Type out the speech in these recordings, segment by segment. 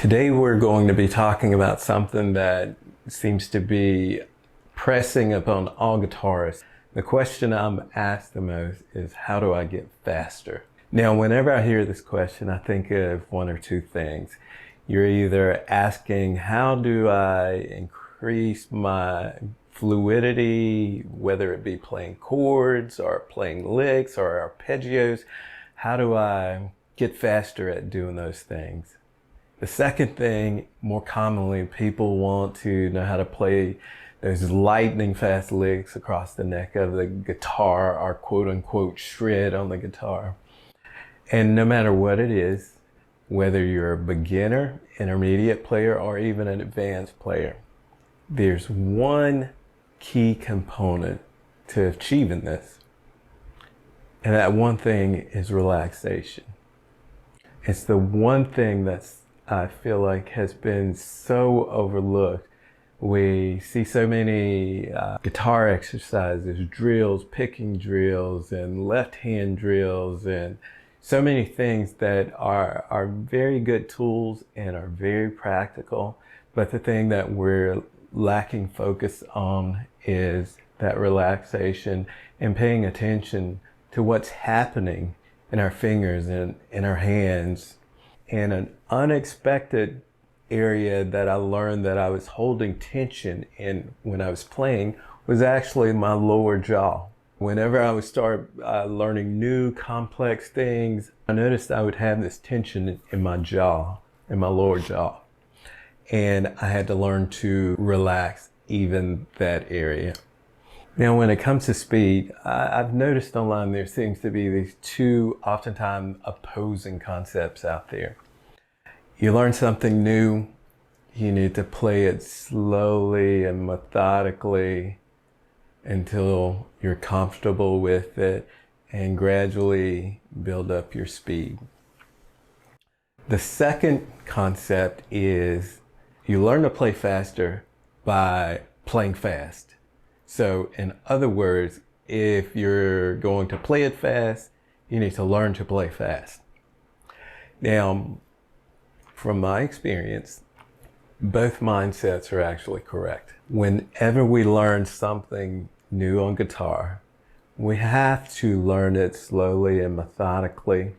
Today we're going to be talking about something that seems to be pressing upon all guitarists. The question I'm asked the most is, how do I get faster? Now, whenever I hear this question, I think of one or two things. You're either asking, how do I increase my fluidity, whether it be playing chords or playing licks or arpeggios? How do I get faster at doing those things? The second thing, more commonly, people want to know how to play those lightning fast licks across the neck of the guitar, or quote unquote shred on the guitar. And no matter what it is, whether you're a beginner, intermediate player, or even an advanced player, there's one key component to achieving this. And that one thing is relaxation. It's the one thing that's I feel like has been so overlooked. We see so many guitar exercises, drills, picking drills, and left hand drills, and so many things that are very good tools and are very practical. But the thing that we're lacking focus on is that relaxation and paying attention to what's happening in our fingers and in our hands. And an unexpected area that I learned that I was holding tension in when I was playing was actually my lower jaw. Whenever I would start learning new complex things, I noticed I would have this tension in my jaw, in my lower jaw. And I had to learn to relax even that area. Now, when it comes to speed, I've noticed online there seems to be these two oftentimes opposing concepts out there. You learn something new, you need to play it slowly and methodically until you're comfortable with it and gradually build up your speed. The second concept is you learn to play faster by playing fast. So in other words, if you're going to play it fast, you need to learn to play fast. Now, from my experience, both mindsets are actually correct. Whenever we learn something new on guitar, we have to learn it slowly and methodically.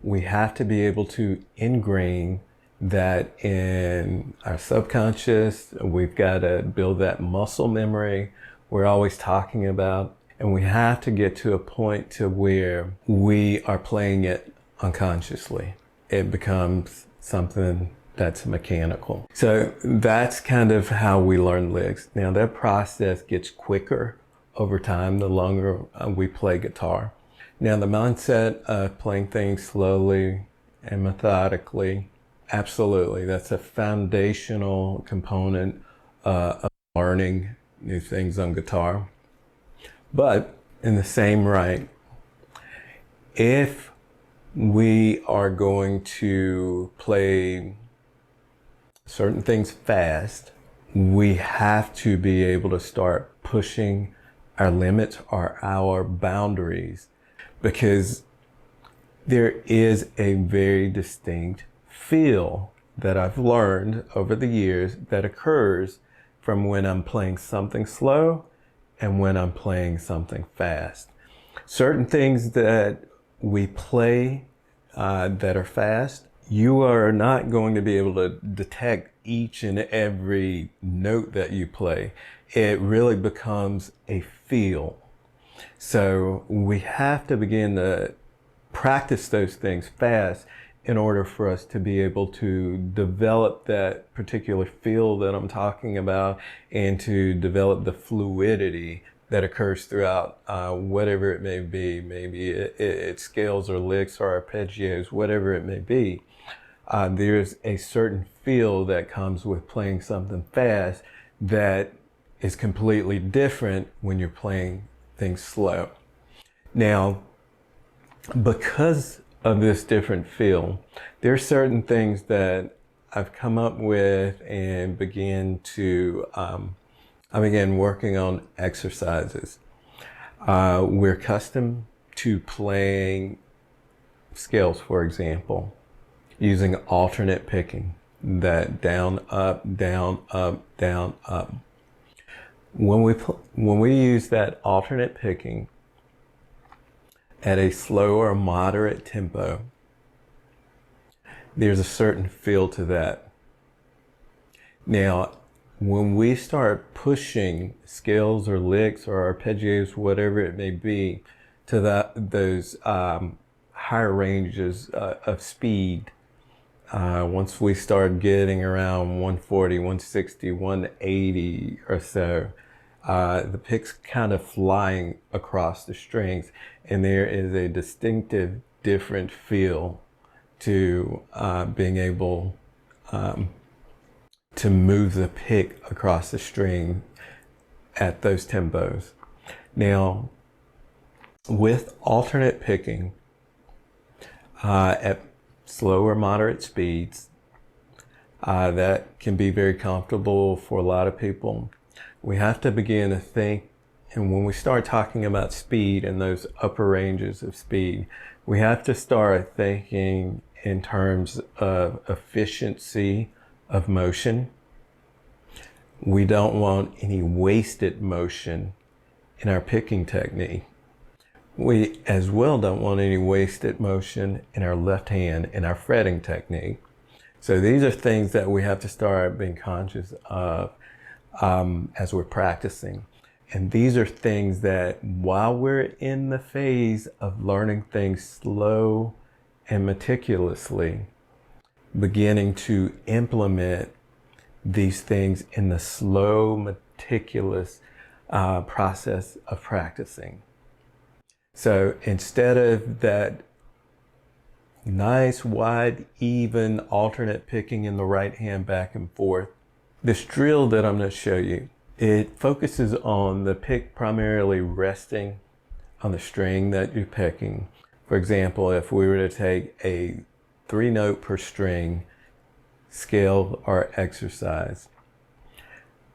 We have to be able to ingrain that in our subconscious. We've got to build that muscle memory we're always talking about, and we have to get to a point to where we are playing it unconsciously. It becomes something that's mechanical. So that's kind of how we learn licks. Now that process gets quicker over time the longer we play guitar. Now the mindset of playing things slowly and methodically, absolutely, that's a foundational component of learning new things on guitar. But in the same right, if we are going to play certain things fast, we have to be able to start pushing our limits or our boundaries, because there is a very distinct feel that I've learned over the years that occurs from when I'm playing something slow and when I'm playing something fast. Certain things that we play that are fast, you are not going to be able to detect each and every note that you play. It really becomes a feel. So we have to begin to practice those things fast in order for us to be able to develop that particular feel that I'm talking about, and to develop the fluidity that occurs throughout whatever it may be. Maybe it's scales or licks or arpeggios, whatever it may be. There's a certain feel that comes with playing something fast that is completely different when you're playing things slow. Now, because of this different feel, there are certain things that I've come up with and began working on exercises. We're accustomed to playing scales, for example, using alternate picking. that down, up, down, up, down, up. When we use that alternate picking at a slower, moderate tempo, there's a certain feel to that. Now, when we start pushing scales or licks or arpeggios, whatever it may be, to those higher ranges of speed, once we start getting around 140, 160, 180 or so, the pick's kind of flying across the strings, and there is a distinctive different feel to being able to move the pick across the string at those tempos. Now, with alternate picking at slower, moderate speeds, that can be very comfortable for a lot of people. We have to begin to think, and when we start talking about speed and those upper ranges of speed, we have to start thinking in terms of efficiency of motion. We don't want any wasted motion in our picking technique. We as well don't want any wasted motion in our left hand in our fretting technique. So these are things that we have to start being conscious of as we're practicing. And these are things that while we're in the phase of learning things slow and meticulously, beginning to implement these things in the slow, meticulous process of practicing. So instead of that nice, wide, even alternate picking in the right hand back and forth, this drill that I'm going to show you, it focuses on the pick primarily resting on the string that you're picking. For example, if we were to take a 3-note per string scale or exercise,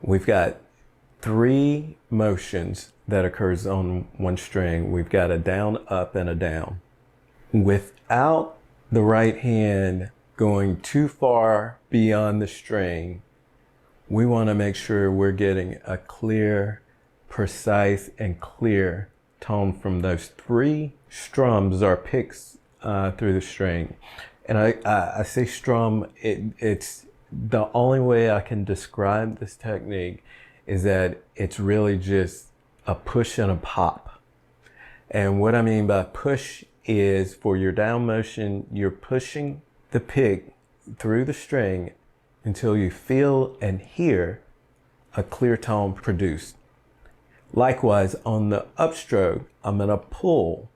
we've got 3 motions that occurs on one string. We've got a down, up, and a down. Without the right hand going too far beyond the string, we want to make sure we're getting a clear, precise, and clear tone from those 3 strums or picks through the string. And I say strum, it's the only way I can describe this technique is that it's really just a push and a pop. And what I mean by push is for your down motion, you're pushing the pick through the string until you feel and hear a clear tone produced. Likewise, on the upstroke, I'm going to pull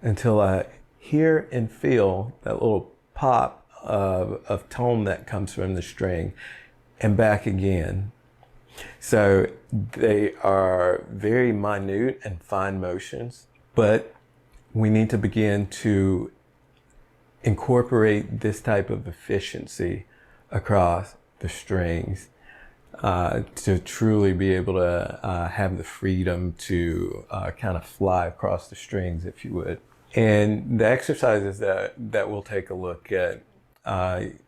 until I hear and feel that little pop of tone that comes from the string, and back again. So they are very minute and fine motions, but we need to begin to incorporate this type of efficiency across the strings to truly be able to have the freedom to kind of fly across the strings, if you would. And the exercises that we'll take a look at,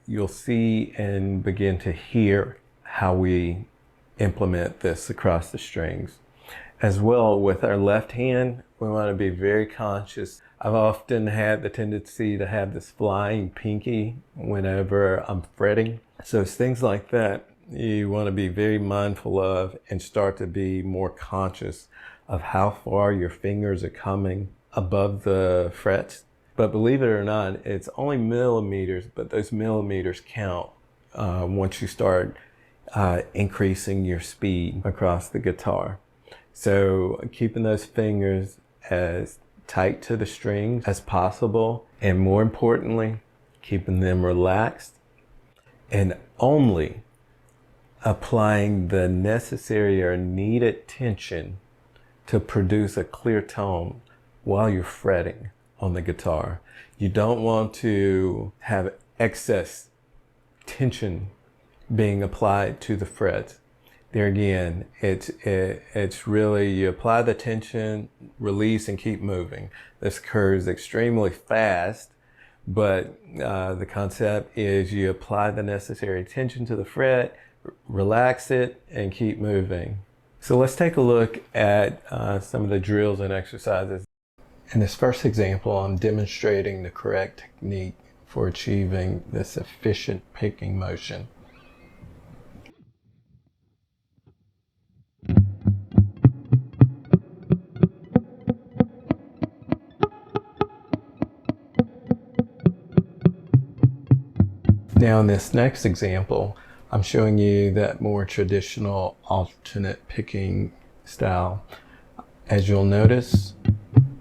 you'll see and begin to hear how we implement this across the strings. As well, with our left hand, we want to be very conscious. I've often had the tendency to have this flying pinky whenever I'm fretting. So it's things like that you want to be very mindful of and start to be more conscious of how far your fingers are coming above the frets. But believe it or not, it's only millimeters, but those millimeters count once you start increasing your speed across the guitar. So keeping those fingers as tight to the strings as possible, and more importantly, keeping them relaxed and only applying the necessary or needed tension to produce a clear tone while you're fretting on the guitar. You don't want to have excess tension being applied to the frets. There again, it's really, you apply the tension, release, and keep moving. This occurs extremely fast, but the concept is you apply the necessary tension to the fret, relax it, and keep moving. So let's take a look at some of the drills and exercises. In this first example, I'm demonstrating the correct technique for achieving this efficient picking motion. Now in this next example, I'm showing you that more traditional alternate picking style. As you'll notice,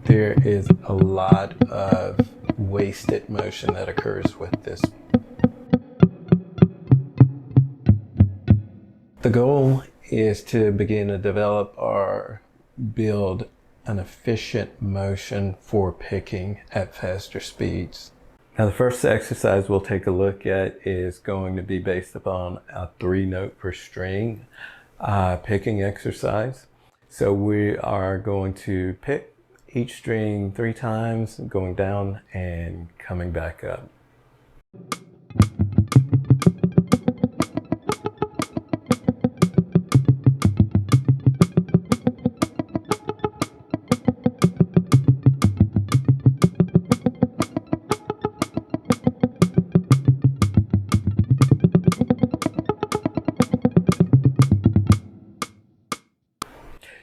there is a lot of wasted motion that occurs with this. The goal is to begin to develop or build an efficient motion for picking at faster speeds. Now the first exercise we'll take a look at is going to be based upon a 3-note per string picking exercise. So we are going to pick each string 3 times, going down and coming back up.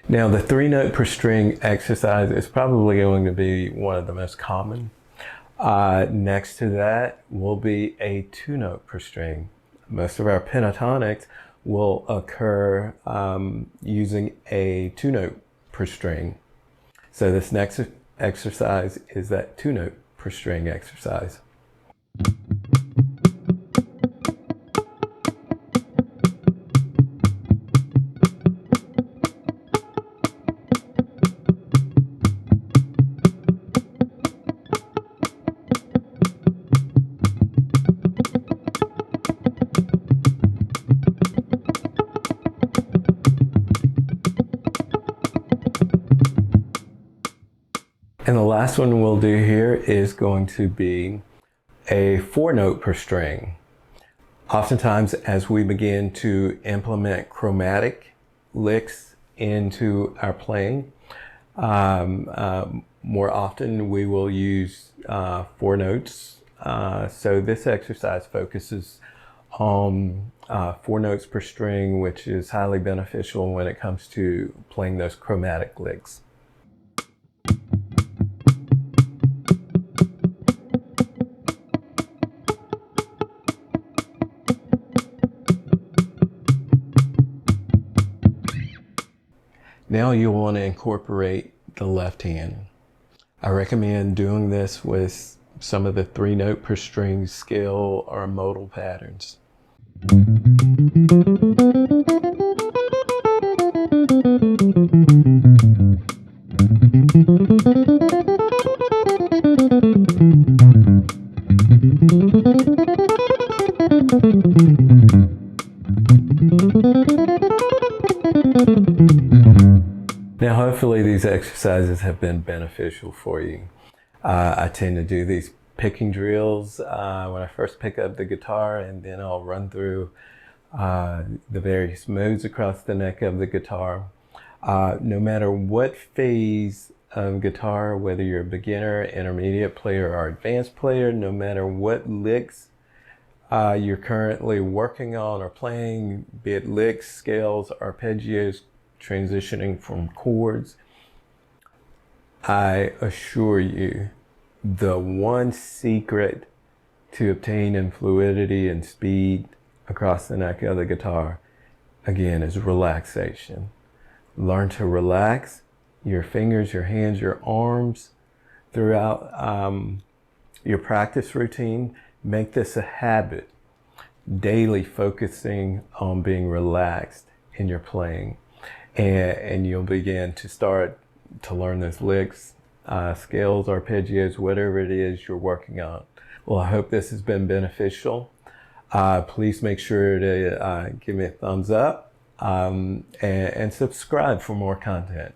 Now the 3-note per string exercise is probably going to be one of the most common. Next to that will be a 2-note per string. Most of our pentatonics will occur using a 2-note per string. So this next exercise is that 2-note per string exercise. And the last one we'll do here is going to be a 4-note per string. Oftentimes, as we begin to implement chromatic licks into our playing, more often we will use 4 notes. So this exercise focuses on 4 notes per string, which is highly beneficial when it comes to playing those chromatic licks. Now you'll want to incorporate the left hand. I recommend doing this with some of the 3-note per string scale or modal patterns. Now hopefully these exercises have been beneficial for you. I tend to do these picking drills when I first pick up the guitar, and then I'll run through the various modes across the neck of the guitar. No matter what phase of guitar, whether you're a beginner, intermediate player, or advanced player, no matter what licks you're currently working on or playing, be it licks, scales, arpeggios, transitioning from chords, I assure you the one secret to obtaining fluidity and speed across the neck of the guitar, again, is relaxation. Learn to relax your fingers, your hands, your arms throughout your practice routine. Make this a habit, daily focusing on being relaxed in your playing. And you'll begin to start to learn those licks, scales, arpeggios, whatever it is you're working on. Well, I hope this has been beneficial. Please make sure to give me a thumbs up and subscribe for more content.